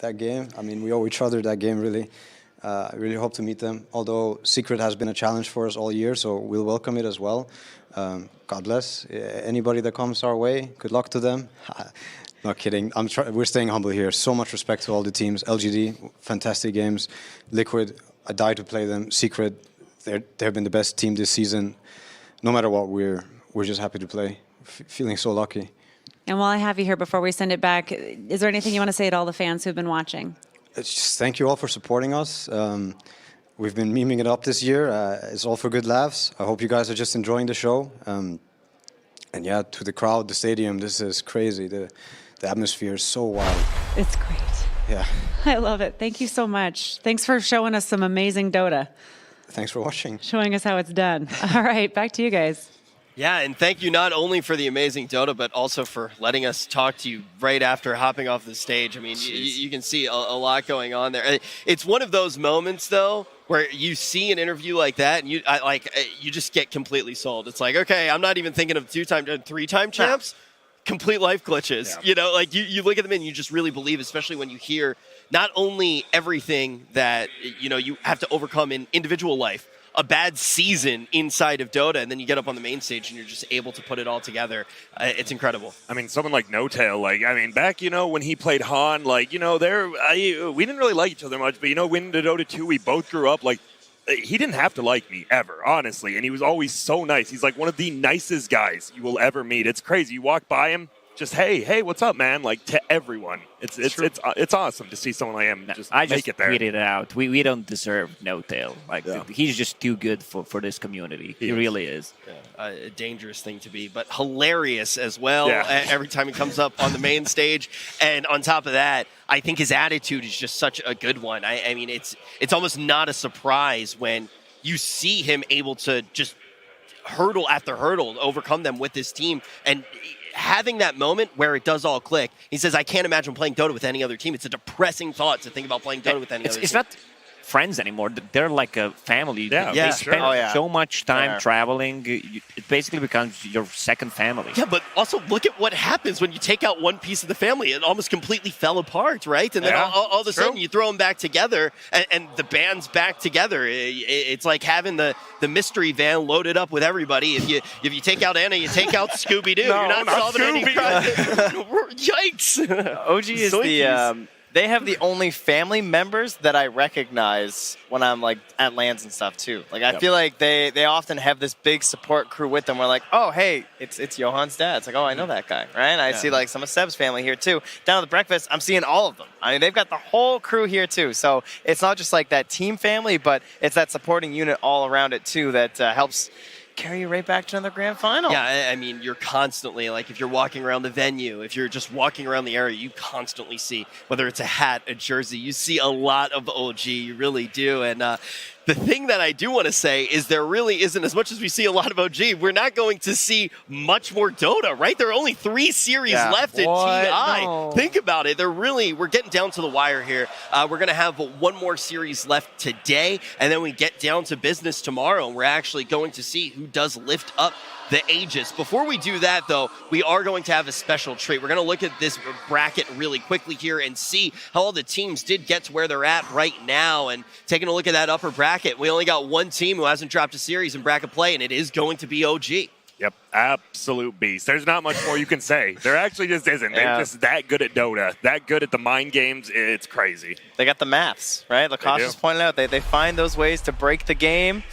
that game. I mean, we owe each other that game, really. I really hope to meet them, although Secret has been a challenge for us all year, so we'll welcome it as well. God bless anybody that comes our way. Good luck to them. Not kidding. We're staying humble here. So much respect to all the teams. LGD, fantastic games. Liquid, I die to play them. Secret, they've been the best team this season. No matter what, we're just happy to play. Feeling so lucky. And while I have you here, before we send it back, is there anything you want to say to all the fans who've been watching? It's just thank you all for supporting us. We've been memeing it up this year. It's all for good laughs. I hope you guys are just enjoying the show. And yeah, to the crowd, the stadium, this is crazy. The atmosphere is so wild. It's great. Yeah. I love it. Thank you so much. Thanks for showing us some amazing Dota. Thanks for watching. Showing us how it's done. All right, back to you guys. Yeah, and thank you not only for the amazing Dota, but also for letting us talk to you right after hopping off the stage. I mean, you can see a lot going on there. It's one of those moments, though, where you see an interview like that, and you just get completely sold. It's like, okay, I'm not even thinking of three-time champs. Complete life glitches. Yeah. You know, like you look at them and you just really believe, especially when you hear not only everything that, you know, you have to overcome in individual life, a bad season inside of Dota, and then you get up on the main stage and you're just able to put it all together. It's incredible. I mean, someone like No Tail, back, when he played Han, we didn't really like each other much, but, when into Dota 2, we both grew up, he didn't have to like me ever, honestly, and he was always so nice. He's like one of the nicest guys you will ever meet. It's crazy. You walk by him, just hey, what's up, man? To everyone. It's awesome to see someone like him just make it there. I just tweeted it out. We don't deserve No Tail. He's just too good for this community. He really is. Yeah. A dangerous thing to be, but hilarious as well. Yeah. Every time he comes up on the main stage, and on top of that, I think his attitude is just such a good one. I mean, it's almost not a surprise when you see him able to just hurdle after hurdle, overcome them with this team, and having that moment where it does all click. He says, I can't imagine playing Dota with any other team. It's a depressing thought to think about playing Dota with any other team. It's not friends anymore. They're like a family. Yeah, they spend so much time traveling. It basically becomes your second family. Yeah, but also look at what happens when you take out one piece of the family. It almost completely fell apart, right? And then all of a sudden you throw them back together, and the band's back together. It's like having the mystery van loaded up with everybody. If you take out Anna, you take out Scooby-Doo. No, you're not solving any problems. Yikes! OG is they have the only family members that I recognize when I'm at LANs and stuff too. I feel like they often have this big support crew with them. We're like, oh hey, it's Johan's dad. It's like, oh, I know that guy, right? And I see some of Seb's family here too. Down at the breakfast, I'm seeing all of them. I mean, they've got the whole crew here too. So it's not just that team family, but it's that supporting unit all around it too that helps carry you right back to another grand final. Yeah, I mean, you're constantly, if you're walking around the venue, if you're just walking around the area, you constantly see, whether it's a hat, a jersey, you see a lot of OG, you really do. And the thing that I do want to say is there really isn't, as much as we see a lot of OG, we're not going to see much more Dota, right? There are only 3 series left in TI. No. Think about it. We're getting down to the wire here. We're going to have one more series left today, and then we get down to business tomorrow, and we're actually going to see who does lift up the Aegis. Before we do that, though, we are going to have a special treat. We're going to look at this bracket really quickly here and see how all the teams did get to where they're at right now. And taking a look at that upper bracket, we only got one team who hasn't dropped a series in bracket play, and it is going to be OG. Yep, absolute beast. There's not much more you can say. There actually just isn't. They're just that good at Dota, that good at the mind games. It's crazy. They got the maps, right? Lakosh just pointed out they find those ways to break the game.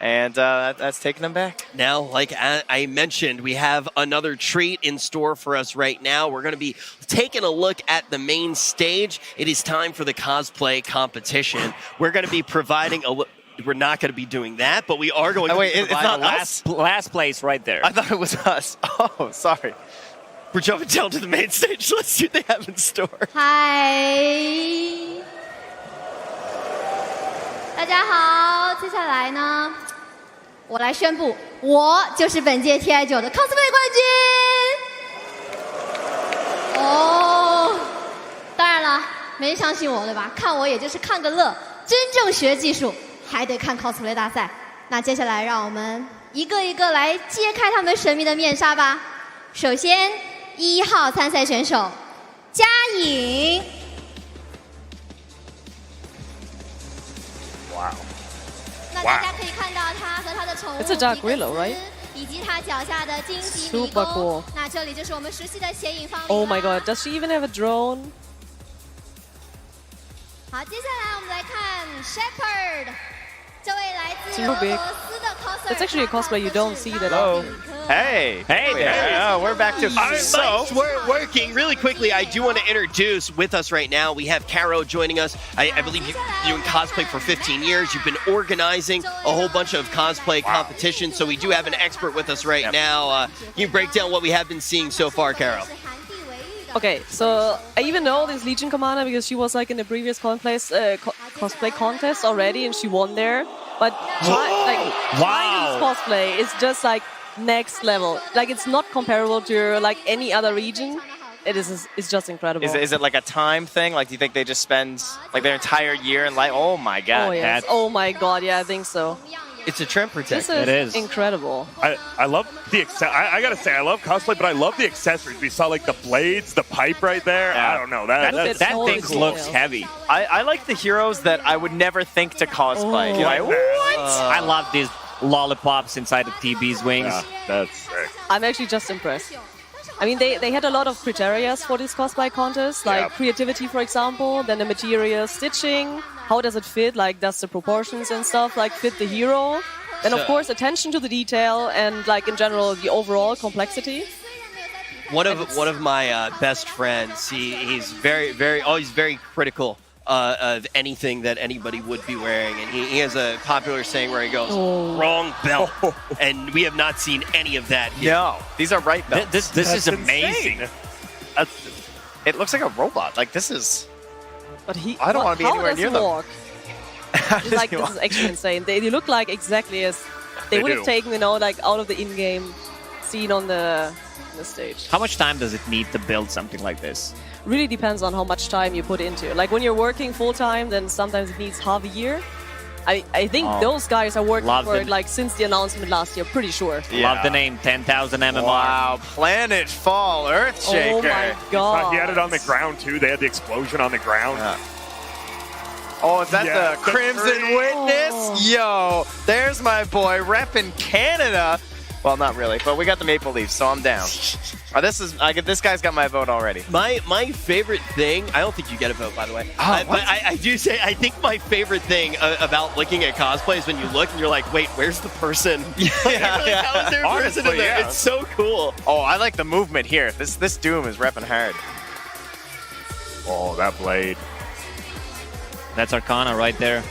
And that's taking them back. Now, like I mentioned, we have another treat in store for us right now. We're going to be taking a look at the main stage. It is time for the cosplay competition. We're going to be providing we're not going to be doing that, but we are going to be it's not last place right there. I thought it was us. Oh, sorry. We're jumping down to the main stage. Let's see what they have in store. Hi. 大家好，接下来呢，我来宣布，我就是本届 TI9 的 cosplay 冠军。哦，当然了，没人相信我，对吧？看我也就是看个乐，真正学技术还得看 cosplay 大赛。那接下来让我们一个一个来揭开他们神秘的面纱吧。首先，1号参赛选手嘉颖。Wow. 那大家可以看到他和他的宠物 It's a dark willow, right? 以及他脚下的荆棘迷 Super 宫。 cool. 那这里就是我们熟悉的显影方。 Oh my god, does she even have a drone? 好，接下来我们来看 Shepherd， 这位来自 Too 俄 big. 罗斯的 coser。 It's actually a cosplay you don't see that Hello. often. Hey. Hey there. Yeah, we're back to All right, so. mics, we're working really quickly. I do want to introduce with us right now. We have Caro joining us. I believe you've been doing cosplay for 15 years. You've been organizing a whole bunch of cosplay competitions. So we do have an expert with us right now. Can you break down what we have been seeing so far, Caro? Okay, so I even know this Legion commander because she was like in the previous cosplay contest already and she won there. But Chinese cosplay is just like next level. Like it's not comparable to like any other region. It's just incredible. Is it like a time thing? Like, do you think they just spend like their entire year in life? Oh my god. Oh yes. Oh my god, yeah, I think so. It's a trend protector. This is incredible. I love the I gotta say, I love cosplay, but I love the accessories. We saw like the blades, the pipe right there. Yeah. I don't know. That all thing the looks details. heavy. I like the heroes that I would never think to cosplay. Oh. You're like, what? I love these lollipops inside of TB's wings. Yeah, that's sick. I'm actually just impressed. I mean, they had a lot of criteria for this cosplay contest, like Yeah. creativity, for example, then the material stitching, how does it fit, like does the proportions and stuff like fit the hero, and of course attention to the detail and like in general the overall complexity. One of my best friends. He's always very critical of anything that anybody would be wearing, and he has a popular saying where he goes, "Wrong belt," and we have not seen any of that here. No, these are right belts. This is amazing. It looks like a robot. Like this is. But I don't wanna be anywhere near them. Walk? It's like this is actually insane. They look like exactly as they would have do. taken, like out of the in-game scene on the stage. How much time does it need to build something like this? Really depends on how much time you put into it. Like when you're working full time, then sometimes it needs half a year. I think those guys are working Love for it them. like since the announcement last year, pretty sure. Love the name 10,000 MMR. Wow, Planet Fall Earthshaker. Oh my god. He had it on the ground too. They had the explosion on the ground. Oh, is that Yeah, the the Crimson green. Witness? Oh. Yo, there's my boy repping Canada. Well, not really, but we got the Maple Leafs, so I'm down. This guy's got my vote already. My favorite thing, I don't think you get a vote, by the way. Oh, But I do say, I think my favorite thing about looking at cosplay is when you look and you're like, wait, where's the person? How is there a person in Honestly, there? yeah. It's so cool. Oh, I like the movement here. This Doom is repping hard. Oh, that blade. That's Arcana right there.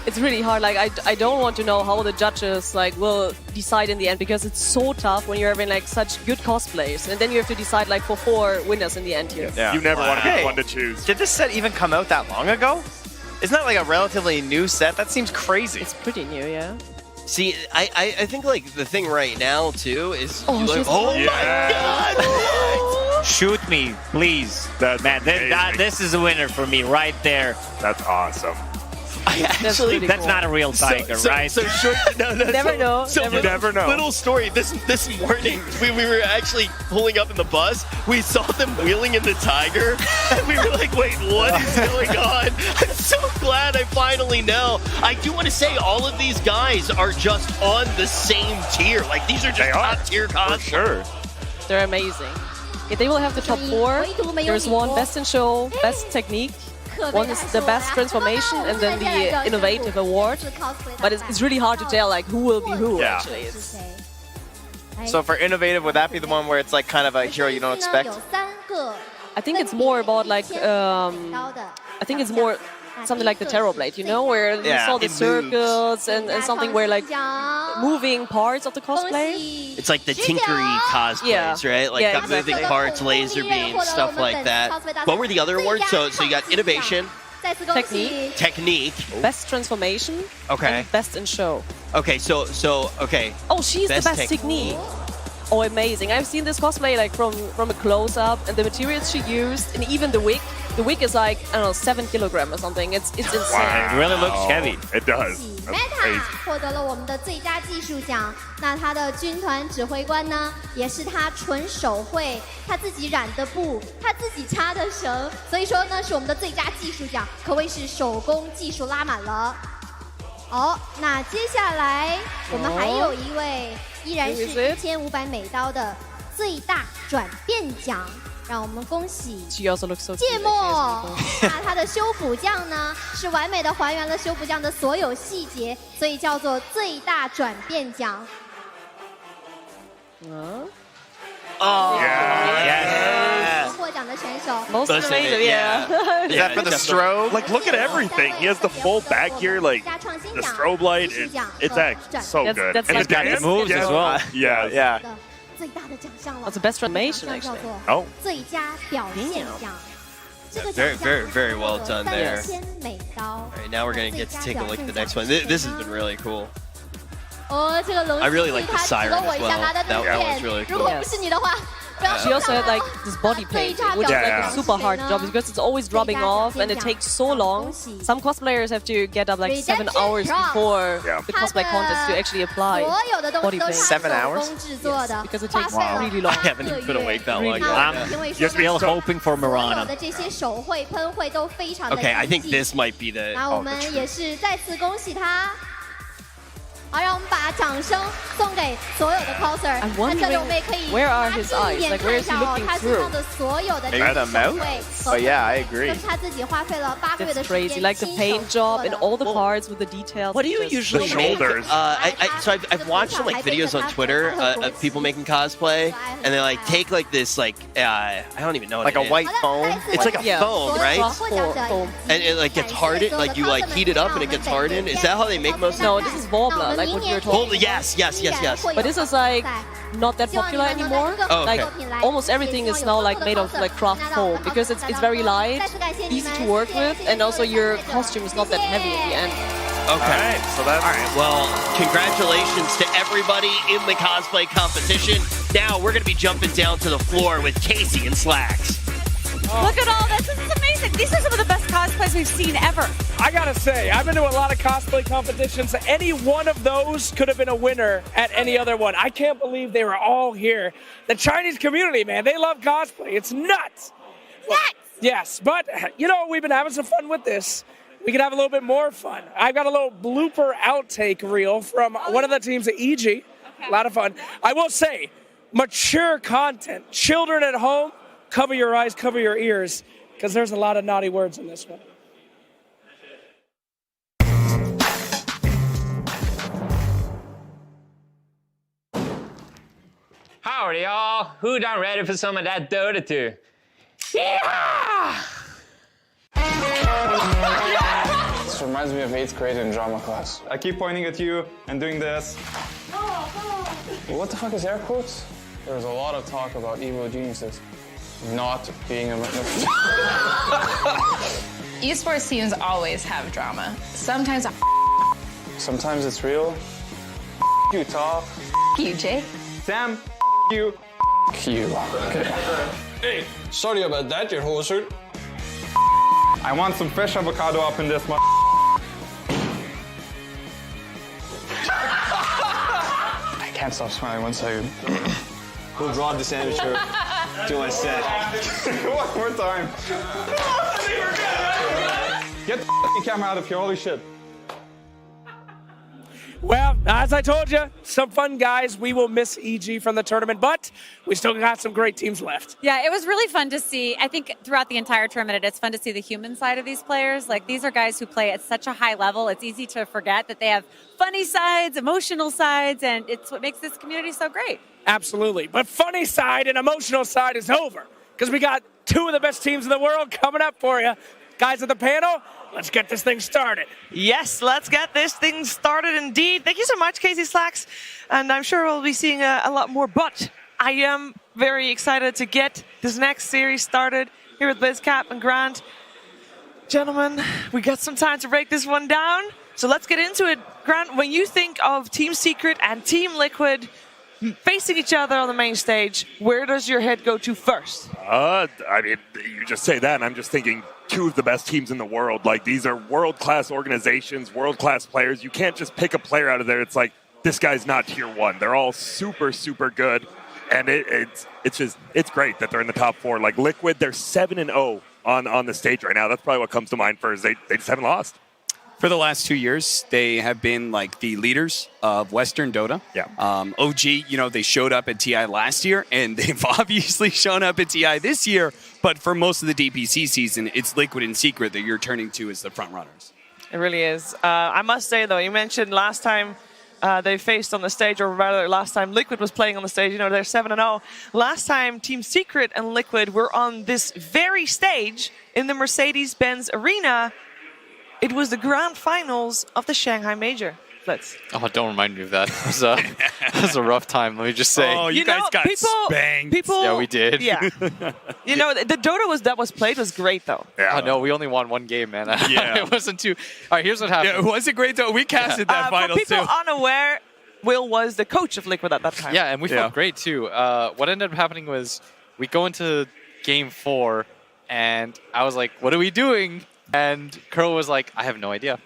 It's really hard. Like I don't want to know how the judges like will decide in the end because it's so tough when you're having like such good cosplays, and then you have to decide like for 4 winners in the end here. Yeah. You never want to be Hey. the one to choose. Did this set even come out that long ago? Isn't that like a relatively new set? That seems crazy. It's pretty new, yeah. See, I think like the thing right now too is Oh, you look, she's- oh Yeah. my god! What? Shoot me, please. That's Man, amazing. this is a winner for me right there. That's awesome. I actually really That's cool. not a real tiger, right? So short. No, Never know, So never You never know. Little story. This morning, we were actually pulling up in the bus. We saw them wheeling in the tiger, and we were like, "Wait, what is going on?" I'm so glad I finally know. I do want to say all of these guys are just on the same tier. Like these are just They are, top tier for cosplay. sure. They're amazing. Yeah, they will have the top 4. There's one best in show, best technique. One is the best transformation, and then the innovative award. But it's really hard to tell like who will be who. Yeah. Actually, it's, So for innovative, would that be the one where it's like kind of a hero you don't expect? I think it's more about like I think it's more something like the Terror Blade, where you Yeah, saw the it moves. circles and something where like moving parts of the cosplay. It's like the tinkery cosplays, Yeah. right? Like Yeah, got moving exactly. parts, laser beams, stuff like that. What were the other awards? So you got innovation, Technique. technique. Best transformation. Okay. And best in show. Okay, so okay. Oh, she's Best the best technique. technique. Oh, amazing! I've seen this cosplay like from a close up, and the materials she used, and even the wig. The wig is like I don't know 7 kilograms or something. It's insane. It really looks heavy. It does. That's Meta crazy. 获得了我们的最佳技术奖。那他的军团指挥官呢，也是他纯手绘，他自己染的布，他自己插的绳，所以说呢是我们的最佳技术奖，可谓是手工技术拉满了。好，那接下来我们还有一位，依然是1500美刀的最大转变奖，让我们恭喜 She also looks so 芥 cute. 末。那它的修补酱呢，是完美的还原了修补酱的所有细节，所以叫做最大转变奖。获奖的选手 Most amazing, yeah. Is that for the strobe? Like, look at everything. He has the full back here, like the strobe light. It's actually so good. That's And like the dance moves as well. Yeah, Yeah. 的最大的奖项了。 That's the best animation, 奖叫 actually. 做 Oh. 最佳表现奖。这个 Very, 奖项 very, very well done there. 3000美刀。 All right, now we're gonna get to take a look at the next one. This has been really cool. 哦，这个龙 I really like the 他指 siren 了我 as 一下， well. 拿在这 That 边 was really 如 cool. 果不是你的话，不要 She also had like this body 最 paint, 佳 which 表 is 现 like a super hard job because it's always rubbing off and it takes so long. Some cosplayers have to get up like 7 hours before the cosplay contest to actually apply 所有的东西 body 都 paint. 是他 7 手 hours? 工制作的， Because it 花 takes 费了 really long. I haven't even been awake that long. I'm yet. Just be hoping for 所有 Mirana. 的这些手绘喷绘都非常的 Okay, I think 精细 this might be the. 那我们也是再次恭喜他。好，让我们把掌声送给所有的 coser。 I'm 那这里 wondering 我们也可以 where are 拿 his 近一 eyes? 眼 Like, 看 where 一 is he 下哦， looking 他身上的所有的这 Maybe 些 the 手 mouth? 绘 Oh yeah, I agree. 都是他自己花费了8个月的 That's 时间 crazy. Like the 亲 paint 手 job 做 and 的。 all the parts with the details. What do you Just usually The make? shoulders. So I've watched some like videos on Twitter of people making cosplay, and they like take like this like I don't even know what Like a it is. white foam? It's like a Yeah. foam, right? Foam. And it like gets hardened, like you like heat it up and it gets hardened. Is that how they make most of No, this is Warbler, like what you're Well, talking. yes, yes, yes, yes. But this is like not that popular anymore. Oh, Like okay. almost everything is now like made of like craft foam because it's very light, easy to work with, and also your costume is not that heavy in the end. Okay. So that's All right. Well, congratulations to everybody in the cosplay competition. Now we're going to be jumping down to the floor with Casey and Slacks. Look at all this. This is amazing. These are some of the best cosplays we've seen ever. I gotta say, I've been to a lot of cosplay competitions. Any one of those could have been a winner at any other one. I can't believe they were all here. The Chinese community, man, they love cosplay. It's nuts. Nuts! Yes, but, you know, we've been having some fun with this. We could have a little bit more fun. I've got a little blooper outtake reel from one of the teams at EG. A lot of fun. I will say, mature content. Children at home, cover your eyes, cover your ears, because there's a lot of naughty words in this one. Howdy, y'all. Who done ready for some of that Dota 2? Yeah! This reminds me of 8th grade in drama class. I keep pointing at you and doing this. What the fuck is air quotes? There's a lot of talk about evil geniuses not being a... Esports teams always have drama. Sometimes Sometimes it's real. You, Top. you, Jay. Sam, you. You. Okay. Hey, sorry about that, your whole shirt. I want some fresh avocado up in this one. I can't stop smiling 1 second. Who brought the sandwich to my set? One more time. Get the camera out of here, holy shit. Well, as I told you, some fun guys. We will miss EG from the tournament, but we still got some great teams left. Yeah, it was really fun to see. I think throughout the entire tournament, it's fun to see the human side of these players. Like, these are guys who play at such a high level. It's easy to forget that they have funny sides, emotional sides, and it's what makes this community so great. Absolutely. But funny side and emotional side is over because we got 2 of the best teams in the world coming up for you. Guys at the panel, let's get this thing started. Yes, let's get this thing started indeed. Thank you so much, Casey Slacks. And I'm sure we'll be seeing a lot more, but I am very excited to get this next series started here with BlizzCap and Grant. Gentlemen, we got some time to break this one down. So let's get into it. Grant, when you think of Team Secret and Team Liquid facing each other on the main stage, where does your head go to first? I mean, you just say that, and I'm just thinking 2 of the best teams in the world. Like, these are world-class organizations, world-class players. You can't just pick a player out of there. It's like, this guy's not tier 1. They're all super, super good, and it's great that they're in the top 4. Like, Liquid, they're 7-0 on the stage right now. That's probably what comes to mind first. They just haven't lost. for the last 2 years, they have been like the leaders of Western Dota. Yeah. OG, you know, they showed up at TI last year, and they've obviously shown up at TI this year. But for most of the DPC season, it's Liquid and Secret that you're turning to as the front runners. It really is. I must say, though, you mentioned last time they faced on the stage, or rather last time Liquid was playing on the stage, you know, they're 7-0. Last time Team Secret and Liquid were on this very stage in the Mercedes-Benz Arena, it was the grand finals of the Shanghai Major. Oh, don't remind me of that. It was a rough time, let me just say. Oh, you guys got spanked. Yeah, we did. Yeah. You know, the Dota that was played was great, though. Yeah. Oh, no, we only won one game, man. Yeah. It wasn't too... All right, here's what happened. Yeah, it was a great Dota. We casted that final, for people unaware, Will was the coach of Liquid at that time. Yeah, and we felt great, too. What ended up happening was we go into game 4, and I was like, what are we doing? And Curl was like, I have no idea.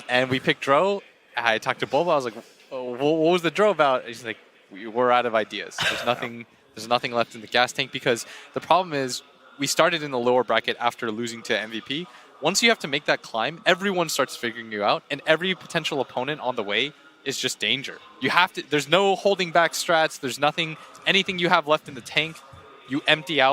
And we picked Dro. I talked to Boba. I was like, what was the Dro about? He's like, we're out of ideas. There's nothing left in the gas tank, because the problem is we started in the lower bracket after losing to MVP. Once you have to make that climb, everyone starts figuring you out, and every potential opponent on the way is just danger. You have to. There's no holding back strats. There's anything you have left in the tank. You empty out.